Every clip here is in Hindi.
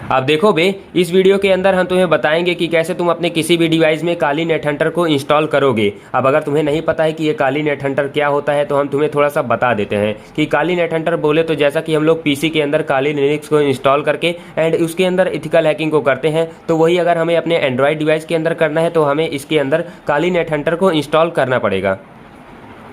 अब देखो बे, इस वीडियो के अंदर हम तुम्हें बताएंगे कि कैसे तुम अपने किसी भी डिवाइस में काली नेट हंटर को इंस्टॉल करोगे। अब अगर तुम्हें नहीं पता है कि ये काली नेट हंटर क्या होता है तो हम तुम्हें थोड़ा सा बता देते हैं कि काली नेट हंटर बोले तो जैसा कि हम लोग पीसी के अंदर काली लिनक्स को इंस्टॉल करके एंड उसके अंदर एथिकल हैकिंग को करते हैं, तो वही अगर हमें अपने एंड्रॉइड डिवाइस के अंदर करना है तो हमें इसके अंदर काली नेट हंटर को इंस्टॉल करना पड़ेगा।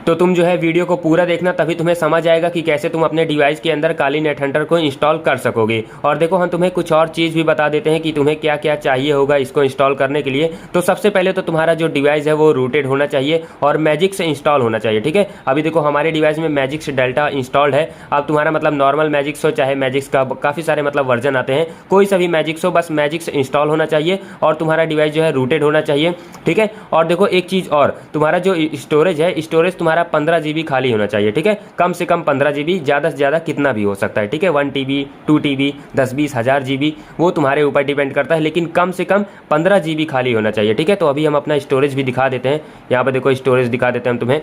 तो तुम जो है वीडियो को पूरा देखना, तभी तुम्हें समझ आएगा कि कैसे तुम अपने डिवाइस के अंदर काली नेट हंटर को इंस्टॉल कर सकोगे। और देखो हम तुम्हें कुछ और चीज़ भी बता देते हैं कि तुम्हें क्या क्या चाहिए होगा इसको इंस्टॉल करने के लिए। तो सबसे पहले तो तुम्हारा जो डिवाइस है वो रूटेड होना चाहिए और मैजिक से इंस्टॉल होना चाहिए, ठीक है। अभी देखो हमारे डिवाइस में मैजिक्स डेल्टा इंस्टॉल्ड है। अब तुम्हारा मतलब नॉर्मल मैजिक्स हो चाहे मैजिक्स का काफ़ी सारे मतलब वर्जन आते हैं, कोई सा भी मैजिक्स हो, बस मैजिक्स इंस्टॉल होना चाहिए और तुम्हारा डिवाइस जो है रूटेड होना चाहिए, ठीक है। और देखो एक चीज़ और, तुम्हारा जो स्टोरेज है, स्टोरेज तुम्हारा 15 GB खाली होना चाहिए, ठीक है। कम से कम 15 GB, ज़्यादा से ज़्यादा कितना भी हो सकता है, ठीक है। 1 TB 2 TB 10 20 1000 GB वो तुम्हारे ऊपर डिपेंड करता है, लेकिन कम से कम 15 GB खाली होना चाहिए, ठीक है। तो अभी हम अपना स्टोरेज भी दिखा देते हैं। यहाँ पे देखो स्टोरेज दिखा देते हैं हम तुम्हें।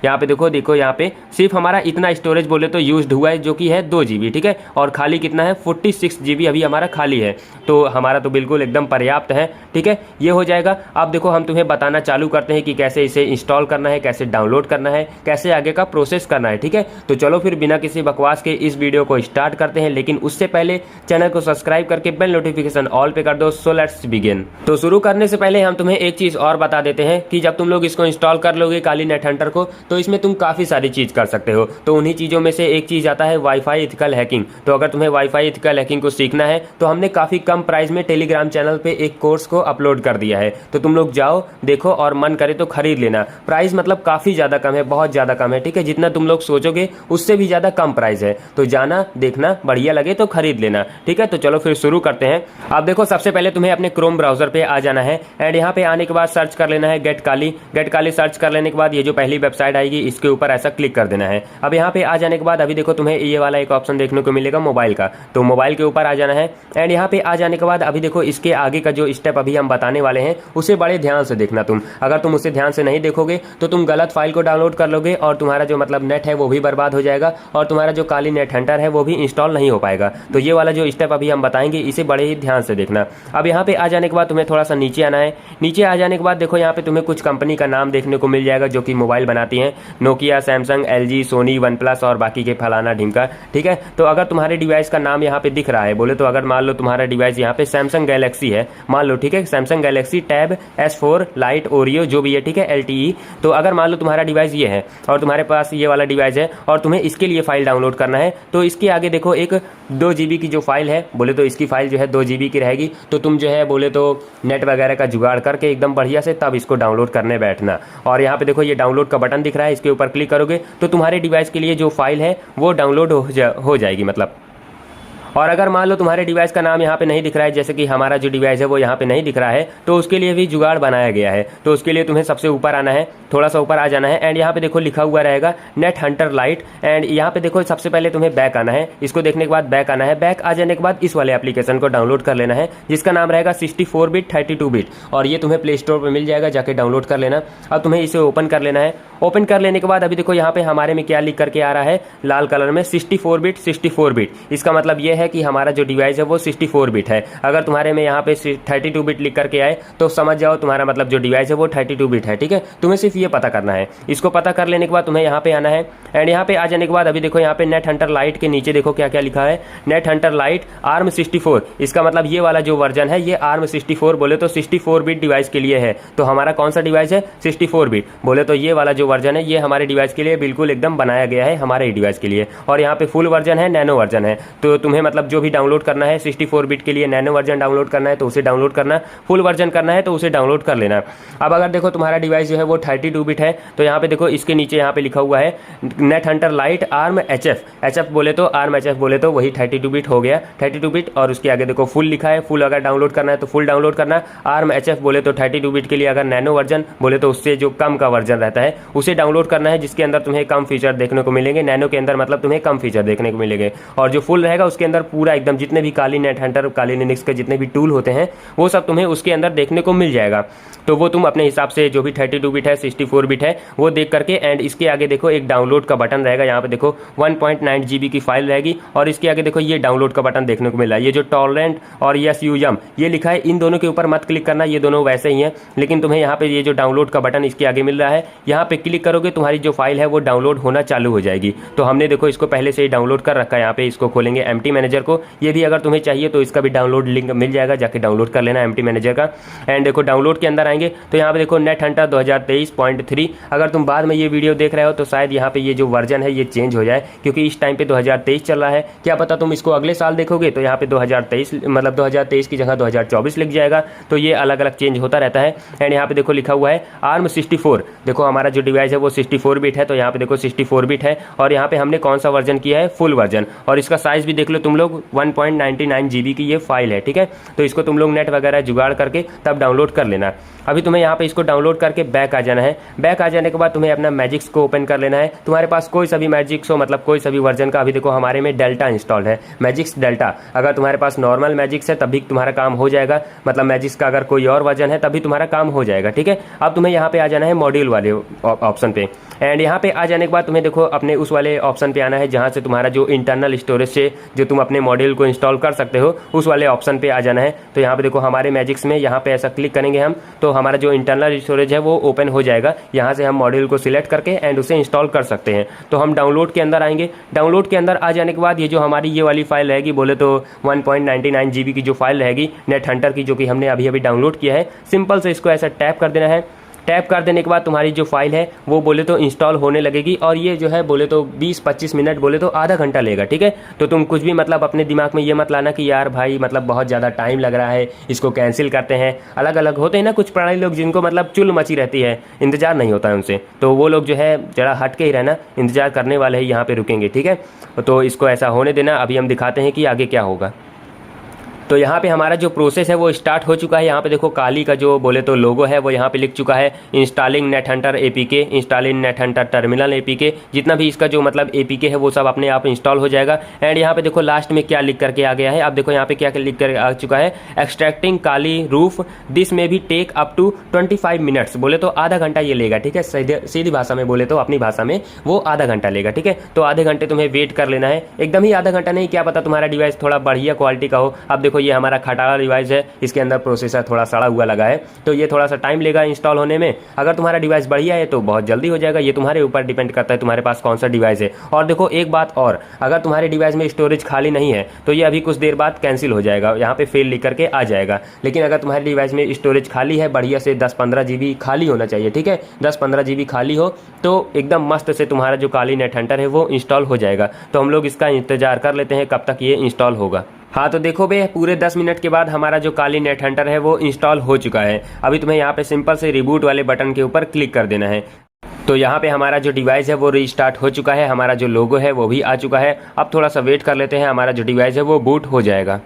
यहाँ पे देखो यहाँ पे सिर्फ हमारा इतना स्टोरेज बोले तो यूज्ड हुआ है, जो कि है 2 GB, ठीक है। और खाली कितना है 46 GB अभी हमारा खाली है, तो हमारा तो बिल्कुल एकदम पर्याप्त है, ठीक है। ये हो जाएगा। अब देखो हम तुम्हें बताना चालू करते हैं कि कैसे इसे इंस्टॉल करना है, कैसे डाउनलोड करना है, कैसे आगे का प्रोसेस करना है, ठीक है। तो चलो फिर बिना किसी बकवास के इस वीडियो को स्टार्ट करते हैं, लेकिन उससे पहले चैनल को सब्सक्राइब करके बेल नोटिफिकेशन ऑल पे कर दो। So let's begin. तो शुरू करने से पहले हम तुम्हें एक चीज़ और बता देते हैं कि जब तुम लोग इसको इंस्टॉल कर लोगे काली नेट हंटर को, तो इसमें तुम काफ़ी सारी चीज़ कर सकते हो। तो उन्हीं चीज़ों में से एक चीज़ आता है वाईफाई एथिकल हैकिंग। तो अगर तुम्हें वाईफाई एथिकल हैकिंग को सीखना है तो हमने काफ़ी कम प्राइस में टेलीग्राम चैनल पे एक कोर्स को अपलोड कर दिया है, तो तुम लोग जाओ देखो और मन करे तो खरीद लेना। प्राइस मतलब काफ़ी ज़्यादा कम है, बहुत ज़्यादा कम है, ठीक है। जितना तुम लोग सोचोगे उससे भी ज़्यादा कम प्राइस है, तो जाना देखना, बढ़िया लगे तो खरीद लेना, ठीक है। तो चलो फिर शुरू करते हैं। अब देखो सबसे पहले तुम्हें अपने क्रोम ब्राउजर पे आ जाना है एंड यहाँ पे आने के बाद सर्च कर लेना है गेट काली सर्च कर लेने के बाद ये जो पहली वेबसाइट आएगी इसके ऊपर ऐसा क्लिक कर देना है। अब यहाँ पे आ जाने के बाद अभी देखो तुम्हें ये वाला एक ऑप्शन देखने को मिलेगा मोबाइल का, तो मोबाइल के ऊपर आ जाना है एंड यहाँ पे आ जाने के बाद अभी देखो इसके आगे का जो स्टेप अभी हम बताने वाले हैं उसे बड़े ध्यान से देखना तुम। अगर तुम उसे ध्यान से नहीं देखोगे तो तुम गलत फाइल को डाउनलोड कर लोगे और तुम्हारा जो मतलब नेट है वो भी बर्बाद हो जाएगा और तुम्हारा जो काली नेट हंटर है वो भी इंस्टॉल नहीं हो पाएगा। तो ये वाला जो स्टेप अभी हम बताएंगे इसे बड़े ही ध्यान से देखना। अब यहाँ पे आ जाने के बाद तुम्हें थोड़ा सा नीचे आना है। नीचे आ जाने के बाद देखो यहाँ पे तुम्हें कुछ कंपनी का नाम देखने को मिल जाएगा जो कि मोबाइल बनाती हैं, Nokia, Samsung, LG, Sony, OnePlus और बाकी के फलाना ढिमका, ठीक है। तो अगर तुम्हारे डिवाइस का नाम यहाँ पे दिख रहा है बोले तो अगर मान लो तुम्हारा डिवाइस यहाँ पे सैमसंग गैलेक्सी है, मान लो, ठीक है, Samsung Galaxy tab S4 light Oreo जो भी है, ठीक है, LTE। तो अगर मान लो तुम्हारा डिवाइस ये है और तुम्हारे पास ये वाला डिवाइस है और तुम्हें इसके लिए फाइल डाउनलोड करना है, तो इसके आगे देखो एक 2 GB की जो फाइल है बोले तो इसकी फाइल जो है 2 GB की रहेगी। तो तुम जो है बोले तो नेट वगैरह का जुगाड़ करके एकदम बढ़िया से तब इसको डाउनलोड करने बैठना। और यहाँ पे देखो ये डाउनलोड का बटन दिख रहा है, इसके ऊपर क्लिक करोगे तो तुम्हारे डिवाइस के लिए जो फाइल है वो डाउनलोड हो जाएगी मतलब। और अगर मान लो तुम्हारे डिवाइस का नाम यहाँ पे नहीं दिख रहा है, जैसे कि हमारा जो डिवाइस है वो यहाँ पे नहीं दिख रहा है, तो उसके लिए भी जुगाड़ बनाया गया है। तो उसके लिए तुम्हें सबसे ऊपर आना है, थोड़ा सा ऊपर आ जाना है एंड यहाँ पे देखो लिखा हुआ रहेगा नेट हंटर लाइट एंड यहाँ पे देखो सबसे पहले तुम्हें बैक आना है। इसको देखने के बाद बैक आना है। बैक आ जाने के बाद इस वाले एप्लीकेशन को डाउनलोड कर लेना है जिसका नाम रहेगा 64 बिट 32 बिट और ये तुम्हें प्ले स्टोर पर मिल जाएगा, जाके डाउनलोड कर लेना। अब तुम्हें इसे ओपन कर लेना है। ओपन कर लेने के बाद अभी देखो यहाँ पे हमारे में क्या लिख करके आ रहा है लाल कलर में 64 बिट 64 बिट। इसका मतलब ये है कि हमारा जो डिवाइस है वो 64 बिट है। अगर तुम्हारे में यहाँ पे 32 बिट लिख करके आए तो समझ जाओ तुम्हारा मतलब जो डिवाइस है वो 32 बिट है, ठीक है। तुम्हें सिर्फ ये पता करना है। इसको पता कर लेने के बाद तुम्हें यहाँ पे आना है एंड यहाँ पे आ जाने के बाद अभी देखो यहाँ पे नेट हंटर लाइट के नीचे देखो क्या क्या लिखा है, नेट हंटर लाइट ARM 64। इसका मतलब ये वाला जो वर्जन है ये ARM 64 बोले तो 64 बिट डिवाइस के लिए है। तो हमारा कौन सा डिवाइस है 64 बिट बोले तो ये वाला जो वर्जन है ये हमारे डिवाइस के लिए बिल्कुल एकदम बनाया गया है हमारे डिवाइस के लिए। और यहाँ पे फुल वर्जन है, नैनो वर्जन है। तो तुम्हें मतलब जो भी डाउनलोड करना है 64 बिट के लिए नैनो वर्जन डाउनलोड करना है तो उसे डाउनलोड करना, फुल वर्जन करना है तो उसे डाउनलोड कर लेना। अब अगर देखो तुम्हारा डिवाइस जो है वो 32 बिट है तो यहाँ पे देखो इसके नीचे यहाँ पे लिखा हुआ है net Hunter light ARM HF बोले तो ARM HF बोले तो वही 32 बिट हो गया, 32 बिट। और उसके आगे देखो फुल लिखा है, फुल अगर डाउनलोड करना है तो फुल डाउनलोड करना। ARM HF बोले तो 32 बिट के लिए, अगर नैनो वर्जन बोले तो उससे जो कम का वर्जन रहता है उसे डाउनलोड करना है, जिसके अंदर तुम्हें कम फीचर देखने को मिलेंगे। नैनो के अंदर मतलब तुम्हें कम फीचर देखने को मिलेंगे और जो फुल रहेगा उसके अंदर अंदर पूरा एकदम जितने भी काली नेट हंटर, काली लिनक्स के जितने भी टूल होते हैं वो सब तुम्हें उसके अंदर देखने को मिल जाएगा। तो वो तुम अपने हिसाब से जो भी 32 बिट है, 64 बिट है वो देख करके, एंड इसके आगे देखो एक डाउनलोड का बटन रहेगा। यहाँ पे देखो 1.9 GB की फाइल रहेगी और इसके आगे देखो ये डाउनलोड का बटन देखने को मिल रहा है। ये जो टॉलरेंट और SUM ये लिखा है, इन दोनों के ऊपर मत क्लिक करना, ये दोनों वैसे ही हैं। लेकिन तुम्हें यहाँ पे ये जो डाउनलोड का बटन इसके आगे मिल रहा है, यहाँ पे क्लिक करोगे तुम्हारी जो फाइल है वो डाउनलोड होना चालू हो जाएगी। तो हमने देखो इसको पहले से ही डाउनलोड कर रखा है। यहाँ पे इसको खोलेंगे एमटी मैनेजर को, ये भी अगर तुम्हें चाहिए तो इसका भी डाउनलोड लिंक मिल जाएगा, जाके डाउनलोड कर लेना एमटी मैनेजर का। एंड देखो डाउनलोड के अंदर आएंगे तो यहाँ पे देखो नेट हंटर 2023.3। अगर तुम बाद में ये वीडियो देख रहे हो तो शायद यहाँ पे ये जो वर्जन है ये चेंज हो जाए, क्योंकि इस टाइम पे 2023 चल रहा है। क्या पता तुम इसको अगले साल देखोगे तो यहाँ पे 2023 मतलब 2023 की जगह 2024 लिख जाएगा। तो ये अलग अलग चेंज होता रहता है। एंड यहाँ पे देखो लिखा हुआ है ARM 64। देखो हमारा जो डिवाइस है वो 64 बिट है, तो यहाँ पे देखो 64 बिट है और यहाँ पे हमने कौन सा वर्जन किया है, फुल वर्जन। और इसका साइज भी देख लो तुम लोग, 1.99 GB की ये फाइल है, ठीक है। तो इसको तुम लोग नेट वगैरह जुगाड़ करके तब डाउनलोड कर लेना। अभी तुम्हें यहाँ पे इसको डाउनलोड करके बैक आ जाना है। बैक आ जाने के बाद तुम्हें अपना मैजिक्स को ओपन कर लेना है। तुम्हारे पास कोई सा भी मैजिक्स हो, मतलब कोई सा भी वर्जन का। अभी देखो हमारे में डेल्टा इंस्टॉल है, मैजिक्स डेल्टा। अगर तुम्हारे पास नॉर्मल मैजिक्स है तभी तुम्हारा काम हो जाएगा, मतलब मैजिक्स का अगर कोई और वर्जन है तभी तुम्हारा काम हो जाएगा, ठीक है। अब तुम्हें यहाँ पे आ जाना है मॉड्यूल वाले ऑप्शन पे। एंड यहाँ पे आ जाने के बाद तुम्हें देखो अपने उस वाले ऑप्शन पे आना है जहाँ से तुम्हारा जो इंटरनल स्टोरेज से जो तुम अपने मॉड्यूल को इंस्टॉल कर सकते हो, उस वाले ऑप्शन पे आ जाना है। तो यहाँ पे देखो हमारे मैजिक्स में यहाँ पे ऐसा क्लिक करेंगे हम, तो हमारा जो इंटरनल स्टोरेज है वो ओपन हो जाएगा। यहाँ से हम मॉड्यूल को सिलेक्ट करके एंड उसे इंस्टॉल कर सकते हैं। तो हम डाउनलोड के अंदर आएंगे। डाउनलोड के अंदर आ जाने के बाद ये जो हमारी ये वाली फाइल रहेगी, बोले तो 1.99 GB की जो फाइल रहेगी नेट हंटर की, जो कि हमने अभी अभी डाउनलोड किया है, सिंपल से इसको ऐसा टैप कर देना है। टैप कर देने के बाद तुम्हारी जो फाइल है वो बोले तो इंस्टॉल होने लगेगी और ये जो है बोले तो 20-25 मिनट, बोले तो आधा घंटा लेगा, ठीक है। तो तुम कुछ भी मतलब अपने दिमाग में ये मत लाना कि यार भाई मतलब बहुत ज़्यादा टाइम लग रहा है, इसको कैंसिल करते हैं। अलग अलग होते हैं ना कुछ पढ़ाई लोग जिनको मतलब चुल मची रहती है, इंतजार नहीं होता है उनसे, तो वो लोग जो है जरा हट के ही रहना, इंतजार करने वाले ही यहाँ पे रुकेंगे, ठीक है। तो इसको ऐसा होने देना। अभी हम दिखाते हैं कि आगे क्या होगा। तो यहाँ पे हमारा जो प्रोसेस है वो स्टार्ट हो चुका है। यहाँ पे देखो काली का जो बोले तो लोगो है वो यहाँ पे लिख चुका है, installing net Hunter APK, installing net Hunter terminal APK। जितना भी इसका जो मतलब APK है वो सब अपने आप इंस्टॉल हो जाएगा। एंड यहाँ पे देखो लास्ट में क्या लिख करके आ गया है, आप देखो यहाँ पे क्या लिख कर आ चुका है, एक्सट्रैक्टिंग काली रूफ दिस में भी टेक अप टू 25 मिनट्स। बोले तो आधा घंटा ये लेगा, ठीक है। सीधी भाषा में बोले तो अपनी भाषा में वो आधा घंटा लेगा, ठीक है। तो आधे घंटे तुम्हें वेट कर लेना है, एकदम ही आधा घंटा नहीं, क्या पता तुम्हारा डिवाइस थोड़ा बढ़िया क्वालिटी का हो। अब देखो ये हमारा खटारा डिवाइस है, इसके अंदर प्रोसेसर थोड़ा सड़ा हुआ लगा है, तो ये थोड़ा सा टाइम लेगा इंस्टॉल होने में। अगर तुम्हारा डिवाइस बढ़िया है तो बहुत जल्दी हो जाएगा, ये तुम्हारे ऊपर डिपेंड करता है तुम्हारे पास कौन सा डिवाइस है। और देखो एक बात और, अगर तुम्हारे डिवाइस में स्टोरेज खाली नहीं है तो ये अभी कुछ देर बाद कैंसिल हो जाएगा, यहाँ पे फेल लिख करके आ जाएगा। लेकिन अगर तुम्हारे डिवाइस में स्टोरेज खाली है, बढ़िया से 10-15 GB खाली होना चाहिए, ठीक है। 10-15 GB खाली हो तो एकदम मस्त से तुम्हारा जो काली नेट हंटर है वो इंस्टॉल हो जाएगा। तो हम लोग इसका इंतजार कर लेते हैं कब तक ये इंस्टॉल होगा। हाँ तो देखो बे, पूरे 10 मिनट के बाद हमारा जो काली नेट हंटर है वो इंस्टॉल हो चुका है। अभी तुम्हें यहाँ पे सिंपल से रिबूट वाले बटन के ऊपर क्लिक कर देना है। तो यहाँ पे हमारा जो डिवाइस है वो रीस्टार्ट हो चुका है, हमारा जो लोगो है वो भी आ चुका है। अब थोड़ा सा वेट कर लेते हैं, हमारा जो डिवाइस है वो बूट हो जाएगा।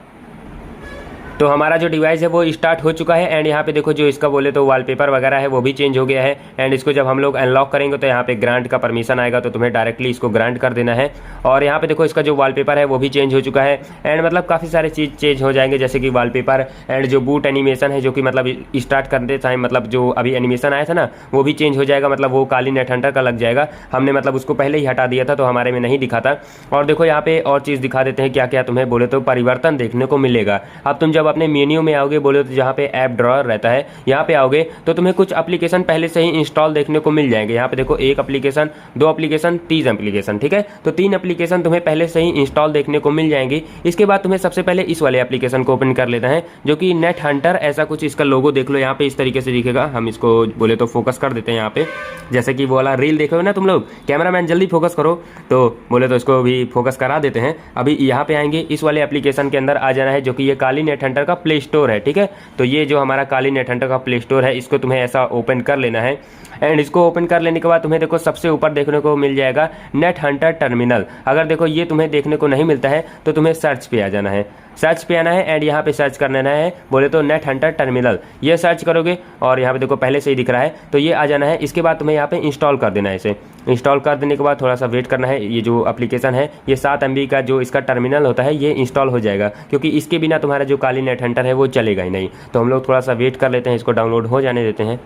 तो हमारा जो डिवाइस है वो स्टार्ट हो चुका है। एंड यहाँ पे देखो जो इसका बोले तो वॉलपेपर वगैरह है वो भी चेंज हो गया है। एंड इसको जब हम लोग अनलॉक करेंगे तो यहाँ पे ग्रांट का परमिशन आएगा, तो तुम्हें डायरेक्टली इसको ग्रांट कर देना है। और यहाँ पे देखो इसका जो वॉलपेपर है वो भी चेंज हो चुका है। एंड मतलब काफ़ी सारे चीज़ चेंज हो जाएंगे, जैसे कि वॉलपेपर एंड जो बूट एनिमेशन है, जो कि मतलब स्टार्ट करते टाइम मतलब जो अभी एनिमेशन आया था ना वो भी चेंज हो जाएगा, मतलब वो काली नेट हंटर का लग जाएगा। हमने मतलब उसको पहले ही हटा दिया था तो हमारे में नहीं दिखा था। और देखो यहाँ पे और चीज़ दिखा देते हैं क्या क्या तुम्हें बोले तो परिवर्तन देखने को मिलेगा। अब तुम जब अपने मेन्यू में आओगे बोले तो जहाँ पे ऐप ड्रॉअर रहता है यहाँ पे आओगे तो तुम्हें कुछ एप्लीकेशन पहले से ही इंस्टॉल देखने को मिल जाएंगे। यहाँ पे देखो 1 एप्लीकेशन, 2 एप्लीकेशन, 3 एप्लीकेशन, ठीक है। तो 3 एप्लीकेशन तुम्हें पहले से ही इंस्टॉल देखने को मिल जाएंगी। इसके बाद तुम्हें सबसे पहले इस वाले एप्लीकेशन को ओपन कर लेना है, जो कि नेट हंटर, ऐसा कुछ इसका लोगो देख लो यहाँ पे इस तरीके से दिखेगा। हम इसको बोले तो फोकस कर देते हैं यहाँ पे, जैसे कि वो वाला रील देखो ना तुम लोग, कैमरामैन जल्दी फोकस करो, तो बोले तो इसको भी फोकस करा देते हैं। अभी यहाँ पे आएंगे, इस वाले एप्लीकेशन के अंदर आ जाना है, जो कि ये काली नेट हंटर का प्ले स्टोर है, ठीक है। तो ये जो हमारा काली नेट हंटर का प्ले स्टोर है इसको तुम्हें ऐसा ओपन कर लेना है। एंड इसको ओपन कर लेने के बाद तुम्हें देखो सबसे ऊपर देखने को मिल जाएगा नेट हंटर टर्मिनल। अगर देखो ये तुम्हें देखने को नहीं मिलता है तो तुम्हें सर्च पे आ जाना है। सर्च पे आना है एंड यहाँ पे सर्च कर लेना है बोले तो नेट हंटर टर्मिनल, ये सर्च करोगे और यहाँ पे देखो पहले से ही दिख रहा है, तो ये आ जाना है। इसके बाद तुम्हें यहाँ पे इंस्टॉल कर देना है। इसे इंस्टॉल कर देने के बाद थोड़ा सा वेट करना है। ये जो एप्लीकेशन है ये 7 MB का जो इसका टर्मिनल होता है ये इंस्टॉल हो जाएगा, क्योंकि इसके बिना तुम्हारा जो काली नेट हंटर है वो चलेगा ही नहीं। तो हम लोग थोड़ा सा वेट कर लेते हैं, इसको डाउनलोड हो जाने देते हैं।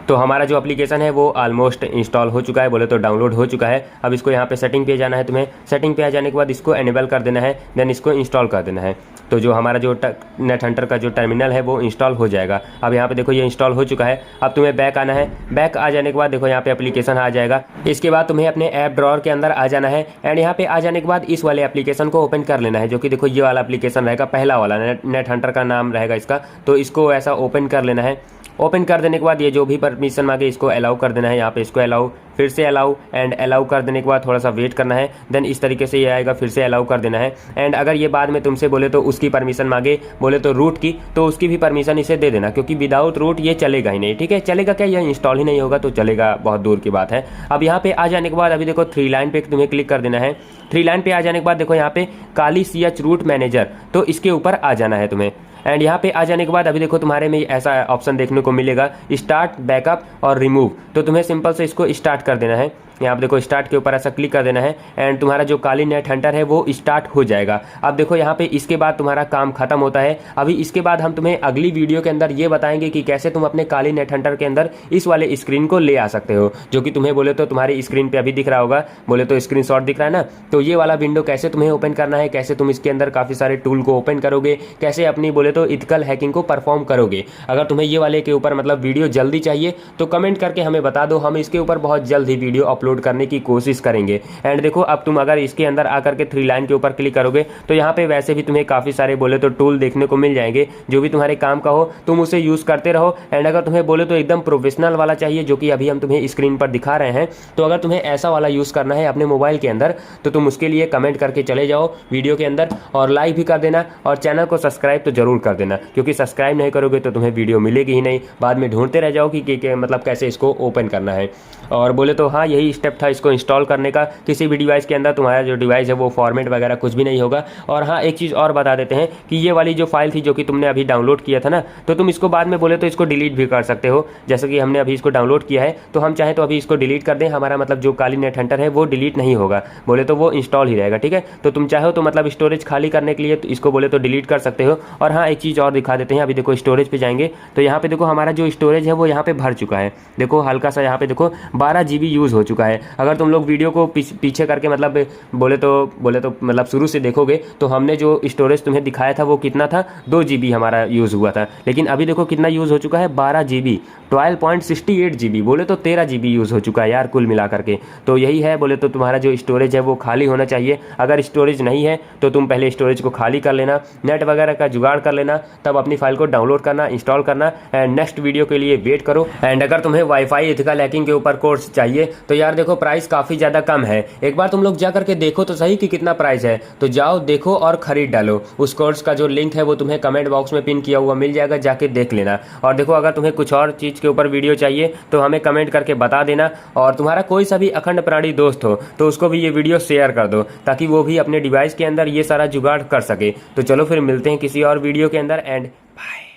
तो हमारा जो एप्लीकेशन है वो ऑलमोस्ट इंस्टॉल हो चुका है, बोले तो डाउनलोड हो चुका है। अब इसको यहाँ पे सेटिंग पे जाना है तुम्हें। सेटिंग पे आ जाने के बाद इसको एनेबल कर देना है, देन इसको इंस्टॉल कर देना है। तो जो हमारा जो नेट हंटर का जो टर्मिनल है वो इंस्टॉल हो जाएगा। अब यहाँ पे देखो ये इंस्टॉल हो चुका है। अब तुम्हें बैक आना है। बैक आ जाने के बाद देखो यहाँ पे एप्लीकेशन आ जाएगा। इसके बाद तुम्हें अपने ऐप ड्रॉअर के अंदर आ जाना है एंड यहाँ पे आ जाने के बाद इस वाले एप्लीकेशन को ओपन कर लेना है, जो कि देखो ये वाला एप्लीकेशन रहेगा, पहला वाला नेट हंटर का नाम रहेगा इसका। तो इसको ऐसा ओपन कर लेना है। ओपन कर देने के बाद ये जो भी परमिशन मांगे इसको अलाउ कर देना है। यहाँ पे इसको अलाउ, फिर से अलाउ एंड अलाउ कर देने के बाद थोड़ा सा वेट करना है। देन इस तरीके से ये आएगा, फिर से अलाउ कर देना है। एंड अगर ये बाद में तुमसे बोले तो उसकी परमिशन मांगे, बोले तो रूट की, तो उसकी भी परमिशन इसे दे देना, क्योंकि विदाउट रूट ये चलेगा ही नहीं। ठीक है, चलेगा क्या, ये इंस्टॉल ही नहीं होगा तो चलेगा, बहुत दूर की बात है। अब यहाँ पे आ जाने के बाद अभी देखो 3 लाइन पे तुम्हें क्लिक कर देना है। 3 लाइन पे आ जाने के बाद देखो यहाँ पे काली CH रूट मैनेजर, तो इसके ऊपर आ जाना है तुम्हें। एंड यहाँ पे आ जाने के बाद अभी देखो तुम्हारे में ऐसा ऑप्शन देखने को मिलेगा, स्टार्ट, बैकअप और रिमूव। तो तुम्हें सिंपल से इसको स्टार्ट कर देना है। यहाँ पे देखो स्टार्ट के ऊपर ऐसा क्लिक कर देना है एंड तुम्हारा जो काली नेट हंटर है वो स्टार्ट हो जाएगा। अब देखो यहाँ पे इसके बाद तुम्हारा काम खत्म होता है। अभी इसके बाद हम तुम्हें अगली वीडियो के अंदर ये बताएंगे कि कैसे तुम अपने काली नेट हंटर के अंदर इस वाले स्क्रीन को ले आ सकते हो, जो कि तुम्हें बोले तो तुम्हारी स्क्रीन पे अभी दिख रहा होगा, बोले तो स्क्रीनशॉट दिख रहा है ना। तो ये वाला विंडो कैसे तुम्हें ओपन करना है, कैसे तुम इसके अंदर काफ़ी सारे टूल को ओपन करोगे, कैसे अपनी बोले तो इथिकल हैकिंग को परफॉर्म करोगे। अगर तुम्हें ये वाले के ऊपर मतलब वीडियो जल्दी चाहिए तो कमेंट करके हमें बता दो, हम इसके ऊपर बहुत जल्द ही वीडियो अपलोड करने की कोशिश करेंगे। एंड देखो अब तुम अगर इसके अंदर आकर के 3 लाइन के ऊपर क्लिक करोगे तो यहाँ पे वैसे भी तुम्हें काफी सारे बोले तो टूल देखने को मिल जाएंगे, जो भी तुम्हारे काम का हो तुम उसे यूज करते रहो। एंड अगर तुम्हें बोले तो एकदम प्रोफेशनल वाला चाहिए, जो कि अभी हम तुम्हें स्क्रीन पर दिखा रहे हैं, तो अगर तुम्हें ऐसा वाला यूज करना है अपने मोबाइल के अंदर तो तुम उसके लिए कमेंट करके चले जाओ वीडियो के अंदर और लाइक भी कर देना और चैनल को सब्सक्राइब तो जरूर कर देना, क्योंकि सब्सक्राइब नहीं करोगे तो तुम्हें वीडियो मिलेगी ही नहीं, बाद में ढूंढते रह जाओ कि मतलब कैसे इसको ओपन करना है। और बोले तो हाँ यही स्टेप था इसको इंस्टॉल करने का। किसी भी डिवाइस के अंदर तुम्हारा जो डिवाइस है वो फॉर्मेट वगैरह कुछ भी नहीं होगा। और हाँ एक चीज़ और बता देते हैं कि ये वाली जो फाइल थी जो कि तुमने अभी डाउनलोड किया था ना, तो तुम इसको बाद में बोले तो इसको डिलीट भी कर सकते हो। जैसे कि हमने अभी इसको डाउनलोड किया है तो हम चाहें तो अभी इसको डिलीट कर दें, हमारा मतलब जो काली नेट हंटर है वो डिलीट नहीं होगा, बोले तो वो इंस्टॉल ही रहेगा। ठीक है, तो तुम चाहो तो मतलब स्टोरेज खाली करने के लिए तो इसको बोले तो डिलीट कर सकते हो। और हाँ एक चीज़ और दिखा देते हैं, अभी देखो स्टोरेज पे जाएंगे तो यहाँ पे देखो हमारा जो स्टोरेज है वो यहाँ पे भर चुका है। देखो हल्का सा यहाँ पे देखो 12 GB यूज़ हो चुका है। अगर तुम लोग वीडियो को पीछे करके मतलब बोले तो मतलब शुरू से देखोगे तो हमने जो स्टोरेज तुम्हें दिखाया था वो कितना था, 2 GB हमारा यूज़ हुआ था। लेकिन अभी देखो कितना यूज़ हो चुका है, 12 GB, 12.68 GB, बोले तो 13 GB यूज़ हो चुका है यार कुल मिला करके। तो यही है, बोले तो तुम्हारा जो स्टोरेज है वो खाली होना चाहिए। अगर स्टोरेज नहीं है तो तुम पहले स्टोरेज को खाली कर लेना, नेट वगैरह का जुगाड़ कर लेना, तब अपनी फाइल को डाउनलोड करना, इंस्टॉल करना एंड नेक्स्ट वीडियो के लिए वेट करो। एंड अगर तुम्हें वाईफाई एथिकल हैकिंग के ऊपर कोर्स चाहिए तो यार देखो प्राइस काफ़ी ज़्यादा कम है, एक बार तुम लोग जा करके देखो तो सही कि कितना प्राइस है। तो जाओ देखो और खरीद डालो। उस कोर्स का जो लिंक है वो तुम्हें कमेंट बॉक्स में पिन किया हुआ मिल जाएगा, जाके देख लेना। और देखो अगर तुम्हें कुछ और चीज़ के ऊपर वीडियो चाहिए तो हमें कमेंट करके बता देना। और तुम्हारा कोई सा भी अखंड प्राणी दोस्त हो तो उसको भी ये वीडियो शेयर कर दो, ताकि वो भी अपने डिवाइस के अंदर ये सारा जुगाड़ कर सके। तो चलो फिर मिलते हैं किसी और वीडियो के अंदर एंड बाय।